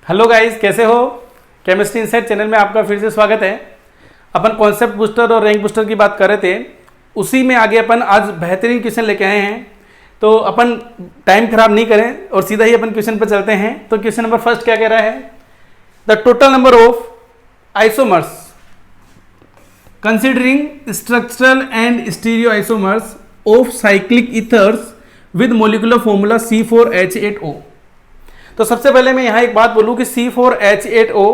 Hello guys, कैसे हो? Chemistry insight channel में आपका फिर से स्वागत है। अपन कॉन्सेप्ट बूस्टर और रैंक बूस्टर की बात कर रहे थे, उसी में आगे अपन आज बेहतरीन क्वेश्चन लेके आए हैं। तो अपन टाइम खराब नहीं करें और सीधा ही अपन क्वेश्चन पर चलते हैं। तो क्वेश्चन नंबर फर्स्ट क्या कह रहा है? The total number of isomers considering structural and stereo isomers of cyclic ethers with molecular formula C4H8O। तो सबसे पहले मैं यहाँ एक बात बोलूँ कि C4H8O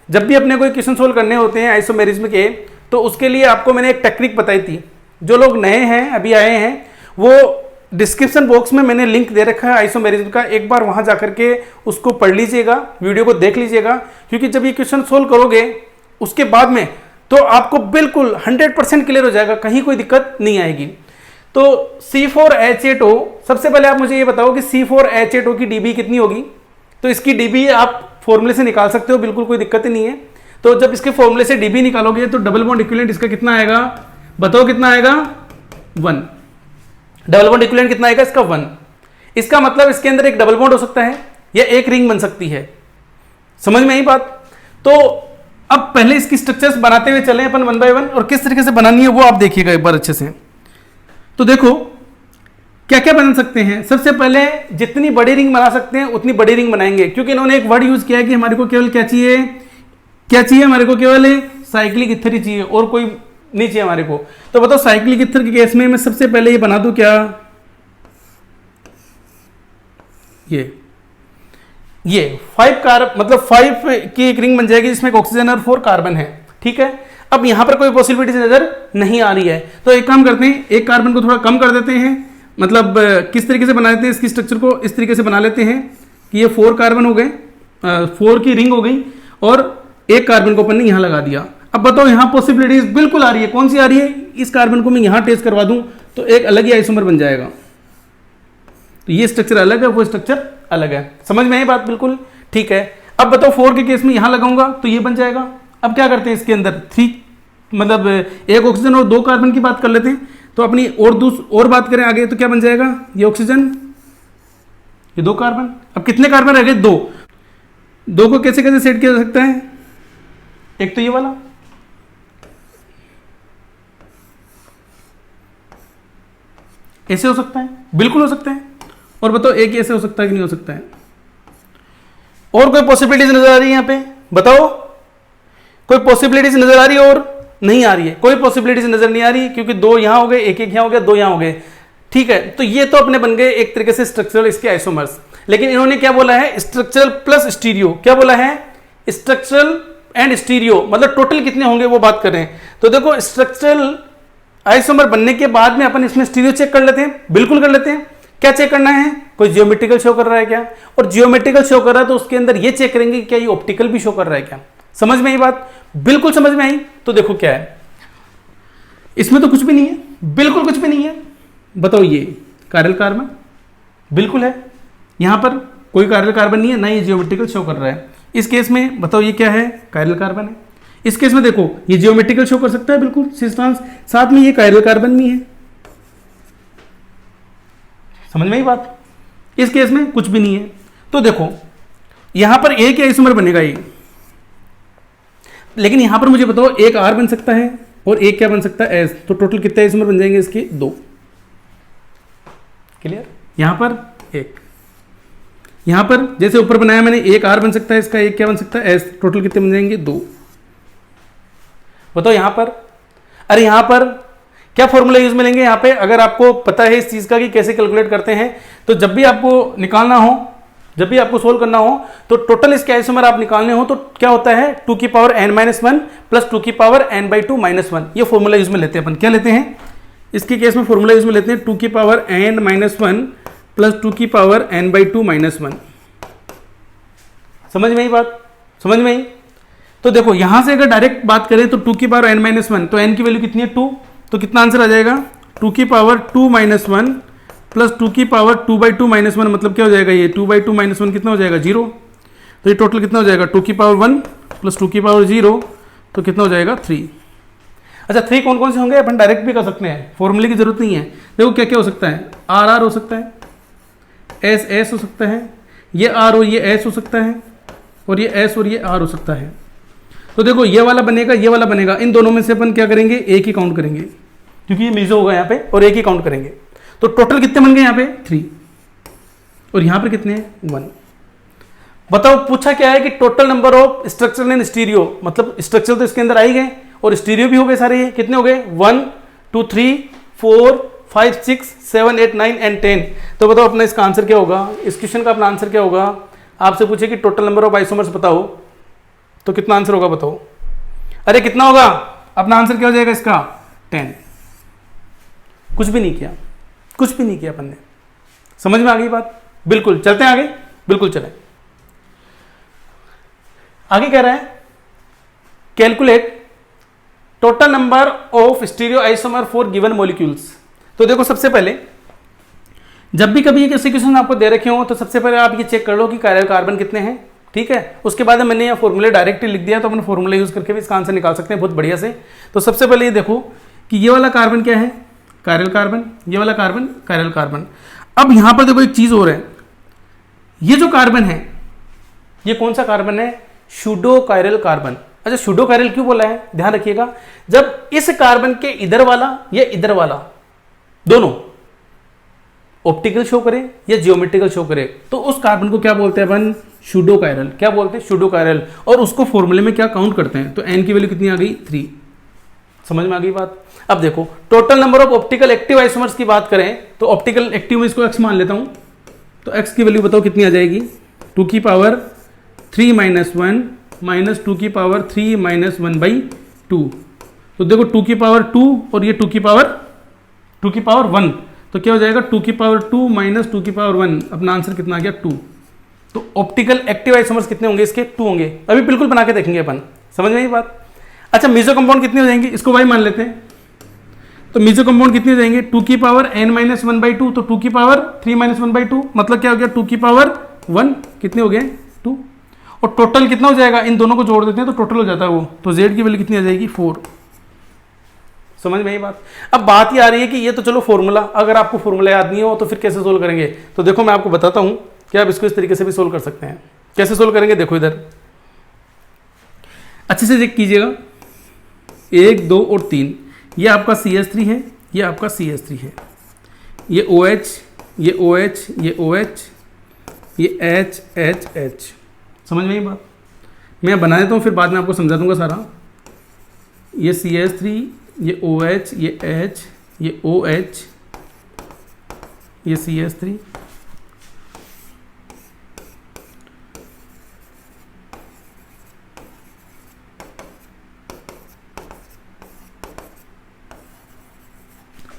जब भी अपने कोई क्वेश्चन सोल्व करने होते हैं आइसोमेरिज्म के, तो उसके लिए आपको मैंने एक टेक्निक बताई थी। जो लोग नए हैं, अभी आए हैं, वो डिस्क्रिप्शन बॉक्स में मैंने लिंक दे रखा है आइसोमेरिज्म का, एक बार वहाँ जाकर के उसको पढ़ लीजिएगा, वीडियो को देख लीजिएगा। क्योंकि जब ये क्वेश्चन सोल्व करोगे उसके बाद में तो आपको बिल्कुल 100% क्लियर हो जाएगा, कहीं कोई दिक्कत नहीं आएगी। तो C4H8O, सबसे पहले आप मुझे ये बताओ कि C4H8O की डीबी कितनी होगी? तो इसकी डीबी आप फॉर्मूले से निकाल सकते हो, बिल्कुल कोई दिक्कत ही नहीं है। तो जब इसके फॉर्मूले से डीबी निकालोगे तो डबल बॉन्ड इक्विवेलेंट इसका कितना आएगा? बताओ कितना आएगा? 1। डबल बॉन्ड इक्विवेलेंट कितना आएगा इसका? 1। इसका मतलब इसके अंदर एक डबल बॉन्ड हो सकता है या एक रिंग बन सकती है। समझ में आई बात? तो अब पहले इसकी स्ट्रक्चर्स बनाते हुए चलें अपन 1 बाय 1, और किस तरीके से बनानी है वो आप देखिएगा एक बार अच्छे से। तो देखो क्या क्या बना सकते हैं। सबसे पहले जितनी बड़ी रिंग बना सकते हैं उतनी बड़ी रिंग बनाएंगे, क्योंकि इन्होंने एक वर्ड यूज किया है कि हमारे को केवल क्या चाहिए? क्या चाहिए हमारे को? केवल साइक्लिक ईथर ही चाहिए और कोई नहीं चाहिए हमारे को। तो बताओ साइक्लिक ईथर के केस में मैं सबसे पहले ये बना दूं क्या? ये 5 की एक रिंग बन जाएगी जिसमें ऑक्सीजन और 4 कार्बन है। ठीक है, अब यहां पर कोई पॉसिबिलिटी नजर नहीं आ रही है, तो एक काम करते हैं, एक कार्बन को थोड़ा कम कर देते हैं। मतलब किस तरीके से बना लेते हैं इसकी स्ट्रक्चर को? इस तरीके से बना लेते हैं कि ये 4 कार्बन हो गए, 4 की रिंग हो गई, और एक कार्बन को अपन ने यहां लगा दिया। अब बताओ यहां पॉसिबिलिटीज बिल्कुल आ रही है। कौन सी आ रही है? इस कार्बन को मैं यहां टेस्ट करवा दूं तो एक अलग ही आइसोमर बन जाएगा। तो ये स्ट्रक्चर अलग है, वो स्ट्रक्चर अलग है। समझ में आई बात? बिल्कुल ठीक है। अब बताओ 4 के केस में यहां लगाऊंगा तो ये बन जाएगा। अब क्या करते हैं इसके अंदर 3, मतलब एक ऑक्सीजन और 2 कार्बन की बात कर लेते हैं। तो अपनी और बात करें आगे तो क्या बन जाएगा? ये ऑक्सीजन, ये 2 कार्बन। अब कितने कार्बन रह गए? 2 को कैसे कैसे सेट किया जा सकता है? एक तो ये वाला, ऐसे हो सकता है, बिल्कुल हो सकता है। और बताओ एक ऐसे हो सकता है कि नहीं हो सकता है? और कोई पॉसिबिलिटीज नजर आ रही है यहां पे? बताओ कोई पॉसिबिलिटीज नजर आ रही है? और नहीं आ रही है, कोई पॉसिबिलिटीज नजर नहीं आ रही, क्योंकि 2 यहां हो गए, एक यहां हो गया, 2 यहां हो गए। ठीक है, तो ये तो अपने बन गए एक तरीके से स्ट्रक्चरल इसके आइसोमर्स। लेकिन इन्होंने क्या बोला है? Structural plus stereo. क्या बोला है? स्ट्रक्चरल एंड स्टीरियो, मतलब टोटल कितने होंगे वो बात करें। तो देखो स्ट्रक्चरल आइसोमर बनने के बाद में अपन इसमें स्टीरियो चेक कर लेते हैं। बिल्कुल कर लेते हैं। क्या चेक करना है? कोई जियोमेट्रिकल शो कर रहा है क्या? और जियोमेट्रिकल शो कर रहा है तो उसके अंदर ये चेक करेंगे क्या ये ऑप्टिकल भी शो कर रहा है क्या? समझ में आई बात? बिल्कुल समझ में आई। तो देखो क्या है इसमें, तो कुछ भी नहीं है, बिल्कुल कुछ भी नहीं है। बताओ ये कायरल कार्बन बिल्कुल है, यहां पर कोई कायरल कार्बन नहीं है, ना ये जियोमेट्रिकल शो कर रहा है। इस केस में बताओ ये क्या है? कायरल कार्बन है। इस केस में देखो ये जियोमेट्रिकल शो कर सकता है बिल्कुल सिस्टांस, साथ में ये कायरल कार्बन भी है। समझ में आई बात? इस केस में कुछ भी नहीं है। तो देखो यहां पर एक आइसोमर बनेगा ये, लेकिन यहां पर मुझे बताओ एक R बन सकता है और एक क्या बन सकता है? S। तो टोटल कितने आइसोमर बन जाएंगे इसके? 2। क्लियर? यहां पर एक, यहां पर जैसे ऊपर बनाया मैंने, एक R बन सकता है इसका, एक क्या बन सकता है? S। टोटल कितने बन जाएंगे? 2। बताओ यहां पर, अरे यहां पर क्या फॉर्मूला यूज मिलेंगे यहां पे? अगर आपको पता है इस चीज का कि कैसे कैलकुलेट करते हैं, तो जब भी आपको निकालना हो, जब भी आपको सोल्व करना हो, तो टोटल इसके आइसोमर आप निकालने हो तो क्या होता है? 2 की पावर n-1 प्लस 2 की पावर n/2 -1। ये फॉर्मूला यूज में लेते हैं अपन। क्या लेते हैं इसके केस में? फॉर्मूला यूज में लेते हैं 2 की पावर n-1 प्लस 2 की पावर n/2 -1। समझ में आई बात? समझ में आई? तो देखो यहां से अगर डायरेक्ट बात करें तो 2 की पावर n-1, तो n की वैल्यू कितनी है? 2। तो कितना आंसर आ जाएगा? 2 की पावर 2 -1 प्लस 2 की पावर 2/2 -1, मतलब क्या हो जाएगा? ये 2/2 -1 कितना हो जाएगा? 0। तो ये टोटल कितना हो जाएगा? 2 की पावर 1 प्लस 2 की पावर 0, तो कितना हो जाएगा? 3। अच्छा 3 कौन कौन से होंगे? अपन डायरेक्ट भी कर सकते हैं, फॉर्मूले की जरूरत नहीं है। देखो क्या क्या हो सकता है? RR हो सकता है, SS हो सकता है, ये R और ये S हो सकता है, और ये एस और ये आर हो सकता है। तो देखो ये वाला बनेगा, ये वाला बनेगा, इन दोनों में से अपन क्या करेंगे, एक ही काउंट करेंगे क्योंकि ये मीजो होगा यहाँ पे, और एक ही काउंट करेंगे। तो टोटल कितने बन गए यहाँ पे 3, और यहाँ पर कितने हैं 1। बताओ पूछा क्या है कि total number of structural and stereo, मतलब स्ट्रक्चर तो इसके अंदर आ ही गए और स्टीरियो भी हो गए सारे। ये कितने हो गए 1 2 3 4 5 6 7 8 9 एंड 10। तो बताओ अपना इसका आंसर क्या होगा, इस क्वेश्चन का अपना आंसर क्या होगा। आपसे पूछे कि टोटल नंबर ऑफ आइसोमर्स बताओ, तो कितना आंसर होगा बताओ। अरे कितना होगा, अपना आंसर क्या हो जाएगा इसका 10। कुछ भी नहीं किया, कुछ भी नहीं किया अपन ने। समझ में आ गई बात। बिल्कुल चलते हैं आगे, बिल्कुल चलें। आगे कह रहा है calculate total number of stereo isomer for given molecules. तो देखो सबसे पहले जब भी कभी किसी क्वेश्चन आपको दे रखे हो तो सबसे पहले आप ये चेक कर लो कि कायरल कार्बन कितने हैं, ठीक है। उसके बाद मैंने ये फॉर्मूले डायरेक्टली लिख दिया, तो अपन फॉर्मूला यूज करके भी इसका आंसर निकाल सकते हैं बहुत बढ़िया से। तो सबसे पहले ये देखो कि ये वाला कार्बन क्या है, कायरल कार्बन, ये वाला कार्बन कायरल कार्बन। अब यहां पर देखो एक चीज और है, ये जो कार्बन है ये कौन सा कार्बन है, सूडो कायरल कार्बन। अच्छा सूडो कायरल क्यों बोला है, ध्यान रखिएगा, जब इस कार्बन के इधर वाला या इधर वाला दोनों ऑप्टिकल शो करे या जियोमेट्रिकल शो करे तो उस कार्बन को क्या बोलते हैं अपन, सूडो कायरल। क्या बोलते हैं, सूडो कायरल। और उसको फॉर्मूले में क्या काउंट करते हैं, तो एन की वैल्यू कितनी आ गई 3। समझ में आ गई बात। अब देखो total number of optical active isomers की बात करें तो ऑप्टिकल एक्टिव में इसको एक्स मान लेता हूं, तो एक्स की वैल्यू बताओ कितनी आ जाएगी, 2 की पावर 3 - 1 माइनस 2 की पावर 3 - 1/2। तो देखो 2 की पावर 2 और ये 2 की पावर 1, तो क्या हो जाएगा 2 की पावर 2 माइनस 2 की पावर 1। अपना आंसर कितना आ गया 2। तो ऑप्टिकल एक्टिव आइसोमर्स कितने होंगे इसके, 2 होंगे। अभी बिल्कुल बना के देखेंगे अपन, समझ में आई बात। अच्छा मीजो कंपाउंड कितने हो जाएंगे, इसको y मान लेते हैं। तो मीजो कंपाउंड कितने हो जाएंगे, 2 की पावर n - 1/2, तो 2 की पावर 3 - 1/2, मतलब क्या हो गया 2 की पावर 1, कितने हो गए 2। और टोटल कितना हो जाएगा, इन दोनों को जोड़ देते हैं तो टोटल हो जाता है वो, तो z की वैल्यू कितनी आ जाएगी 4। समझ में आई बात। अब बात ये आ रही है कि ये तो चलो फॉर्मूला, अगर आपको फॉर्मूला याद नहीं हो तो फिर कैसे सोल्व करेंगे। तो देखो मैं आपको बताता हूं कि आप इसको इस तरीके से भी सोल्व कर सकते हैं। कैसे सोल्व करेंगे, देखो इधर अच्छे से चेक कीजिएगा, 1 2 और 3, ये आपका CH3 है, ये आपका CH3 है, ये OH, ये OH, ये OH, ये H H H। समझ में आई बात। मैं बना देता हूँ फिर बाद में आपको समझा दूंगा सारा। ये CH3, ये OH, ये H, ये OH, ये CH3,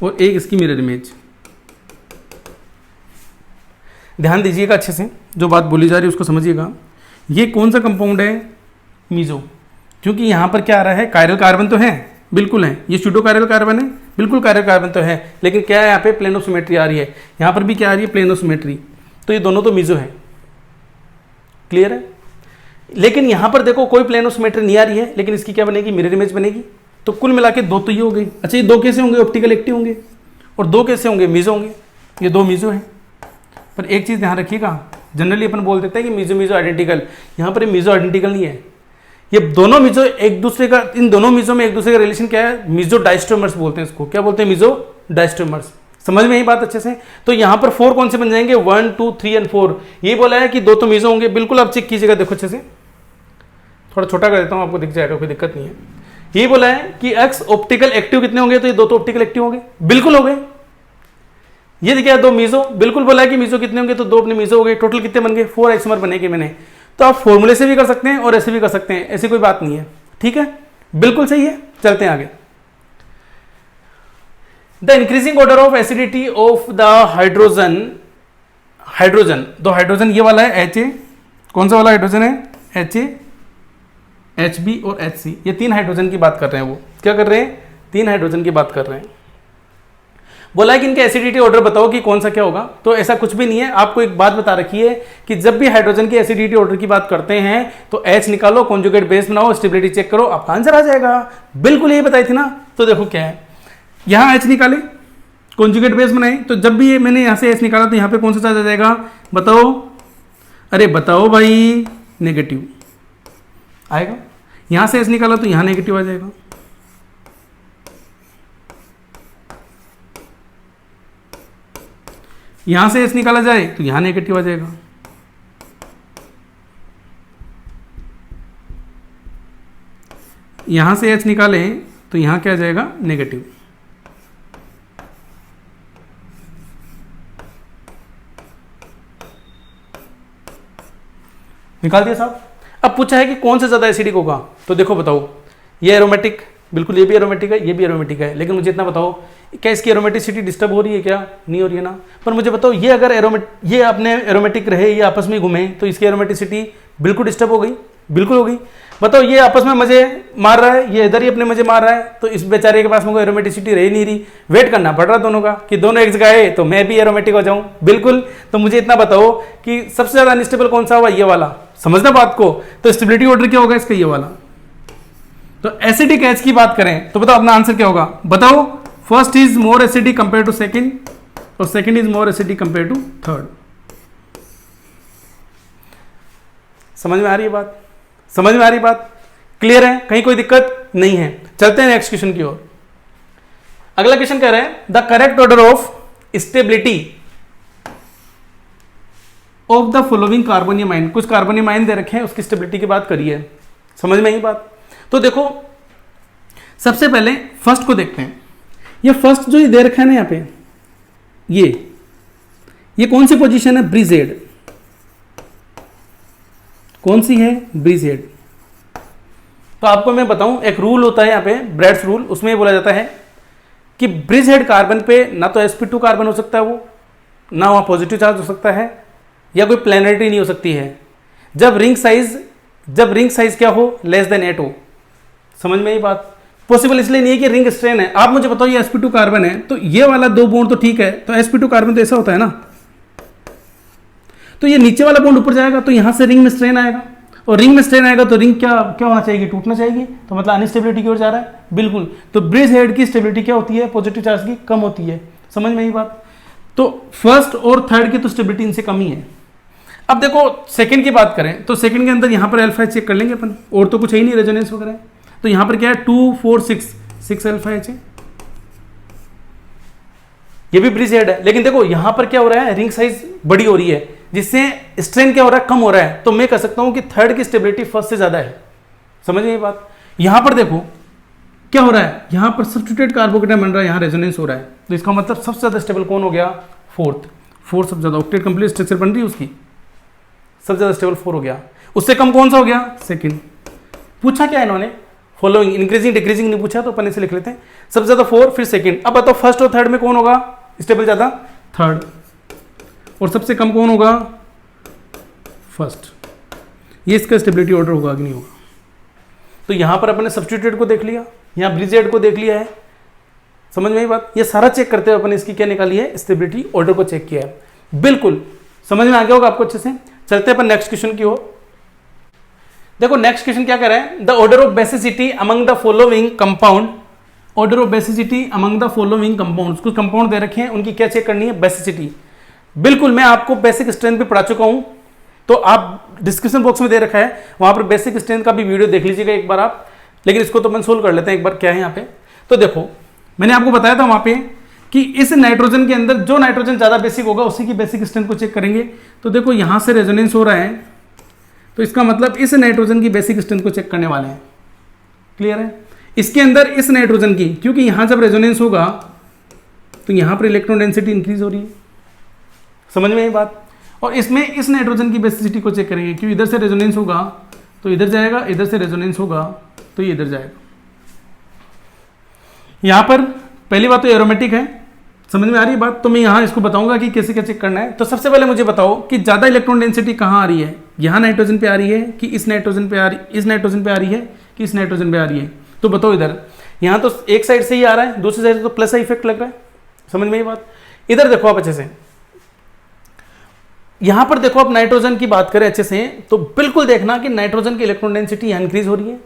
और एक इसकी मिरर इमेज। ध्यान दीजिएगा अच्छे से, जो बात बोली जा रही है उसको समझिएगा। ये कौन सा कंपाउंड है, मीजो, क्योंकि यहाँ पर क्या आ रहा है, कायरल कार्बन तो है, बिल्कुल है, ये सूडो कायरल कार्बन है, बिल्कुल कायरल कार्बन तो है, लेकिन क्या है यहाँ पे प्लेन ऑफ सिमेट्री आ रही है, यहाँ पर भी क्या आ रही है प्लेन ऑफ सिमेट्री, तो ये दोनों तो मीजो है। क्लियर है। लेकिन यहाँ पर देखो कोई प्लेन ऑफ सिमेट्री नहीं आ रही है, लेकिन इसकी क्या बनेगी, मिरर इमेज बनेगी। तो कुल मिला के 2 तो ये हो गई। अच्छा ये 2 कैसे होंगे, ऑप्टिकल एक्टिव होंगे, और 2 कैसे होंगे, मीजो होंगे। ये 2 मीजो हैं। पर एक चीज़ ध्यान रखिएगा, जनरली अपन बोल देते हैं कि मीजो मीजो आइडेंटिकल, यहाँ पर मीजो आइडेंटिकल नहीं है। ये दोनों मीजो एक दूसरे का, इन दोनों मीजो में एक दूसरे का रिलेशन क्या है, मीजो डाइस्टोमर्स बोलते हैं इसको। क्या बोलते हैं, मीजो डाइस्टोमर्स। समझ में यही बात अच्छे से। तो यहाँ पर 4 कौन से बन जाएंगे, 1 2 3 और 4। ये बोला है कि 2 तो मीजो होंगे, बिल्कुल आप चेक कीजिएगा, देखो अच्छे से, थोड़ा छोटा कर देता हूँ आपको दिख जाएगा, कोई दिक्कत नहीं है। ये बोला है कि एक्स ऑप्टिकल एक्टिव कितने होंगे, तो ये 2 तो ऑप्टिकल एक्टिव होंगे, बिल्कुल हो गए। ये देखिए 2 मीजो, बिल्कुल बोला है कि मीजो कितने होंगे, तो 2 अपने मीजो हो गए। टोटल कितने बन गए, 4 आइसोमर बनेंगे मैंने। तो आप फॉर्मूले से भी कर सकते हैं और ऐसे भी कर सकते हैं, ऐसी कोई बात नहीं है, ठीक है, बिल्कुल सही है। चलते हैं आगे। The increasing order of acidity of the hydrogen, दो हाइड्रोजन ये वाला है HA, कौन सा वाला हाइड्रोजन है, HA, HB और HC। ये 3 हाइड्रोजन की बात कर रहे हैं। वो क्या कर रहे हैं, 3 हाइड्रोजन की बात कर रहे हैं। बोला है कि इनके एसिडिटी ऑर्डर बताओ कि कौन सा क्या होगा। तो ऐसा कुछ भी नहीं है, आपको एक बात बता रखी है कि जब भी हाइड्रोजन की एसिडिटी ऑर्डर की बात करते हैं तो H निकालो, कॉन्जुगेट बेस बनाओ, स्टेबिलिटी चेक करो, आपका आंसर आ जाएगा। बिल्कुल यही बताई थी ना। तो देखो क्या है, यहाँ H निकाले, कॉन्जुगेट बेस बनाए, तो जब भी मैंने यहाँ से H निकाला तो यहाँ पे कौन सा चार्ज आ जाएगा, बताओ, अरे बताओ भाई, नेगेटिव। आएगा। यहां से एच निकाला तो यहां नेगेटिव आ जाएगा, यहां से एच निकाला जाए तो यहां नेगेटिव आ जाएगा, यहां से एच निकालें तो यहां क्या आ जाएगा, नेगेटिव। निकाल दिया साहब। अब पूछा है कि कौन से ज्यादा एसिडिक होगा, तो देखो बताओ, ये एरोमेटिक, बिल्कुल ये भी एरोमेटिक है, ये भी एरोमेटिक है, लेकिन मुझे इतना बताओ क्या इसकी एरोमेटिसिटी डिस्टर्ब हो रही है, क्या नहीं हो रही है ना। पर मुझे बताओ ये अगर ये अपने एरोमेटिक रहे, ये आपस में घूमे, तो इसकी एरोमेटिसिटी बिल्कुल डिस्टर्ब हो गई, बिल्कुल हो गई। बताओ ये आपस में मजे मार रहा है, ये इधर ही अपने मजे मार रहा है, तो इस बेचारे के पास में कोई एरोमेटिसिटी रह नहीं रही, वेट करना पड़ रहा दोनों का कि दोनों एक जगह आए तो मैं भी एरोमेटिक हो जाऊं, बिल्कुल। तो मुझे इतना बताओ कि सबसे ज्यादा अनस्टेबल कौन सा हुआ, ये वाला, समझना बात को। तो स्टेबिलिटी ऑर्डर क्या होगा इसका, ये वाला। तो एसिडिक एच की बात करें तो बताओ अपना आंसर क्या होगा, बताओ। First is more acidic compare to second, और second is more acidic compare to third. समझ में आ रही है बात, समझ में आ रही बात, क्लियर है, कहीं कोई दिक्कत नहीं है। चलते हैं नेक्स्ट क्वेश्चन की ओर। अगला क्वेश्चन कह रहे हैं the correct order of stability of the following carbonium ion, कुछ कार्बोनियम आयन दे रखे हैं, उसकी स्टेबिलिटी की बात करिए, समझ में आई बात। तो देखो सबसे पहले फर्स्ट को देखते हैं। ये फर्स्ट जो ये दे रखा है ना यहाँ पे, ये कौन सी पोजीशन है, ब्रिजेड, कौन सी है, ब्रिजेड। तो आपको मैं बताऊं, एक रूल होता है यहाँ पे, ब्रैड्स रूल, उसमें बोला जाता है कि ब्रिज हेड कार्बन पे ना तो sp2 कार्बन हो सकता है वो, ना वहां पॉजिटिव चार्ज हो सकता है, या कोई प्लेनरिटी नहीं हो सकती है, जब रिंग साइज क्या हो, लेस देन 8 हो। समझ में ये बात, पॉसिबल इसलिए नहीं है कि रिंग स्ट्रेन है। आप मुझे बताओ ये sp2 कार्बन है, तो ये वाला 2 बॉन्ड तो ठीक है, तो sp2 कार्बन तो ऐसा होता है ना, तो ये नीचे वाला बॉन्ड ऊपर जाएगा तो यहां से रिंग में स्ट्रेन आएगा, और रिंग में स्ट्रेन आएगा तो रिंग क्या होना चाहिए, टूटना चाहिए, तो मतलब अनस्टेबिलिटी की ओर जा रहा है, बिल्कुल। तो ब्रिज हेड की स्टेबिलिटी क्या होती है, पॉजिटिव चार्ज की कम होती है, समझ में ये बात। तो फर्स्ट और थर्ड की तो स्टेबिलिटी इनसे कम ही है। अब देखो सेकंड की बात करें तो सेकंड के अंदर यहां पर अल्फा एच चेक कर लेंगे अपन, और तो कुछ है ही नहीं, रेजोनेंस वगैरह। तो यहां पर क्या है, 2 4 6 अल्फा एच है, ये भी ब्रिज हेड है, लेकिन देखो यहां पर क्या हो रहा है, रिंग साइज बड़ी हो रही है, जिससे स्ट्रेन क्या हो रहा है, कम हो रहा है। तो मैं कह सकता हूं कि थर्ड की स्टेबिलिटी फर्स्ट से ज्यादा है, समझ में ये बात। यहां पर देखो क्या हो रहा है, यहां पर सब्स्टिट्यूटेड कार्बोकेटायन बन रहा है, यहां रेजोनेंस हो रहा है, तो इसका मतलब सबसे ज्यादा स्टेबल कौन हो गया, फोर्थ सबसे ज्यादा, ऑक्टेट कंप्लीट स्ट्रक्चर बन रही है उसकी, सबसे ज्यादा स्टेबल 4 हो गया। उससे कम कौन सा हो गया, सेकंड। पूछा क्या इन्होंने, फॉलोइंग इंक्रीजिंग डिक्रीजिंग नहीं पूछा, तो अपन इसे लिख लेते हैं, सबसे ज्यादा 4 फिर सेकंड। अब बताओ फर्स्ट और थर्ड में कौन होगा स्टेबल ज्यादा, थर्ड, और सबसे कम कौन होगा, फर्स्ट। ये इसका स्टेबिलिटी ऑर्डर होगा कि नहीं होगा। तो यहां पर अपने सब्स्टिट्यूटेड को देख लिया, यहां ब्रिजेड को देख लिया है, समझ में ये बात। ये सारा चेक करते हुए अपन इसकी क्या निकाली है, स्टेबिलिटी ऑर्डर को चेक किया है, बिल्कुल समझ में आ गया होगा आपको अच्छे से। चलते हैं अपन नेक्स्ट क्वेश्चन की ओर। देखो नेक्स्ट क्वेश्चन क्या कह रहा है, the order of basicity among the following compound, order of basicity among the following compounds, कुछ कंपाउंड दे रखे हैं, उनकी क्या चेक करनी है, बेसिसिटी। बिल्कुल मैं आपको बेसिक स्ट्रेंथ पे पढ़ा चुका हूं, तो आप डिस्क्रिप्शन बॉक्स में दे रखा है, वहां पर बेसिक स्ट्रेंथ का भी वीडियो देख लीजिएगा एक बार आप। लेकिन इसको तो अपन सोल्व कर लेते हैं एक बार, क्या है यहाँ पे। तो देखो मैंने आपको बताया था वहां पे कि इस नाइट्रोजन के अंदर जो नाइट्रोजन ज्यादा बेसिक होगा उसी की बेसिक स्ट्रेंथ को चेक करेंगे। तो देखो यहां से रेजोनेंस हो रहा है, तो इसका मतलब इस नाइट्रोजन की बेसिक स्ट्रेंथ को चेक करने वाले हैं, क्लियर है। इसके अंदर इस नाइट्रोजन की, क्योंकि यहां जब रेजोनेंस होगा तो यहां पर इलेक्ट्रॉन डेंसिटी इंक्रीज हो रही है, समझ में ये बात। और इसमें इस नाइट्रोजन की बेसिसिटी को चेक करेंगे, क्योंकि इधर से रेजोनेंस होगा तो इधर जाएगा, इधर से रेजोनेंस होगा तो ये इधर जाएगा। यहां पर पहली बात तो एरोमेटिक है, समझ में आ रही है बात। तो मैं यहां इसको बताऊंगा कि कैसे क्या चेक करना है। तो सबसे पहले मुझे बताओ कि ज्यादा इलेक्ट्रॉन डेंसिटी कहां आ रही है, यहां नाइट्रोजन पे आ रही है कि इस नाइट्रोजन पे आ रही, इस नाइट्रोजन पे आ रही है कि इस नाइट्रोजन पे आ रही है। तो बताओ इधर, यहां तो एक साइड से ही आ रहा है, दूसरी साइड से तो प्लस का इफेक्ट लग रहा है, समझ में ये बात। इधर देखो आप अच्छे से, यहां पर देखो आप नाइट्रोजन की बात करें अच्छे से, तो बिल्कुल देखना कि नाइट्रोजन की इलेक्ट्रॉन डेंसिटी यहां इंक्रीज हो रही है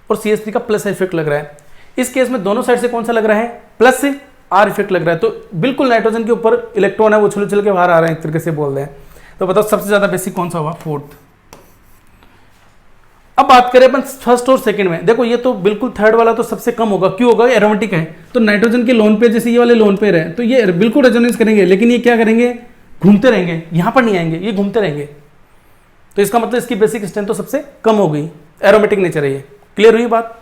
और CH3 का प्लस इफेक्ट लग रहा है। इस केस में दोनों साइड से कौन सा लग रहा है, प्लस से R इफेक्ट लग रहा है। तो बिल्कुल नाइट्रोजन के ऊपर इलेक्ट्रॉन है वो उछल उछल के बाहर आ रहे हैं, एक तरीके से बोल रहे हैं। तो बताओ सबसे ज्यादा बेसिक कौन सा हुआ, फोर्थ। अब बात करें अपन फर्स्ट और सेकंड में, देखो ये तो बिल्कुल थर्ड वाला तो सबसे कम होगा, क्यों होगा, एरोमेटिक है, तो नाइट्रोजन के लोन पेयर जैसे ये वाले लोन पेयर है तो ये बिल्कुल रेजोनेंस करेंगे, लेकिन ये क्या करेंगे, घूमते रहेंगे, यहां पर नहीं आएंगे, ये घूमते रहेंगे, तो इसका मतलब इसकी बेसिक स्ट्रेंथ तो सबसे कम हो गई, एरोमेटिक नेचर है ये। क्लियर हुई बात।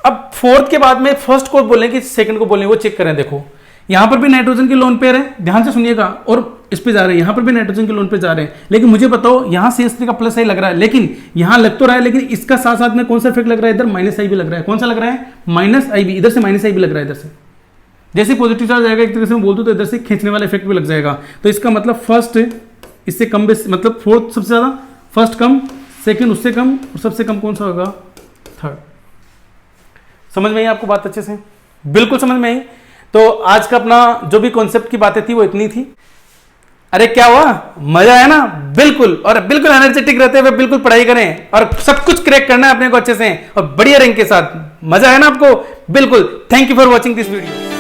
अब फोर्थ के बाद में फर्स्ट को बोलें कि सेकंड को बोलें, वो चेक करें। देखो यहां पर भी नाइट्रोजन के लोन पेयर है, ध्यान से सुनिएगा, और इस पे जा रहे हैं, यहां पर भी नाइट्रोजन के लोन पे जा रहे हैं, लेकिन मुझे बताओ यहां CH3 का प्लस आई लग रहा है, लेकिन यहां लग तो रहा है, लेकिन इसका साथ साथ में कौन सा इफेक्ट लग रहा है, इधर माइनस आई भी लग रहा है। कौन सा लग रहा है, माइनस आई भी, इधर से माइनस आई भी लग रहा है, इधर से जैसे पॉजिटिव चार्ज आएगा एक तरीके से मैं बोल दूं तो इधर से खींचने वाला इफेक्ट भी लग जाएगा। तो इसका मतलब फर्स्ट इससे कम, मतलब फोर्थ सबसे ज्यादा, फर्स्ट कम, सेकंड उससे कम, और सबसे कम कौन सा होगा, थर्ड। समझ में आई आपको बात अच्छे से, बिल्कुल समझ में आई। तो आज का अपना जो भी कॉन्सेप्ट की बातें थी वो इतनी थी। अरे क्या हुआ, मजा आया ना, बिल्कुल, और बिल्कुल एनर्जेटिक रहते हुए बिल्कुल पढ़ाई करें, और सब कुछ क्रैक करना है अपने को अच्छे से और बढ़िया रैंक के साथ। मजा आया ना आपको, बिल्कुल। Thank you for watching this video.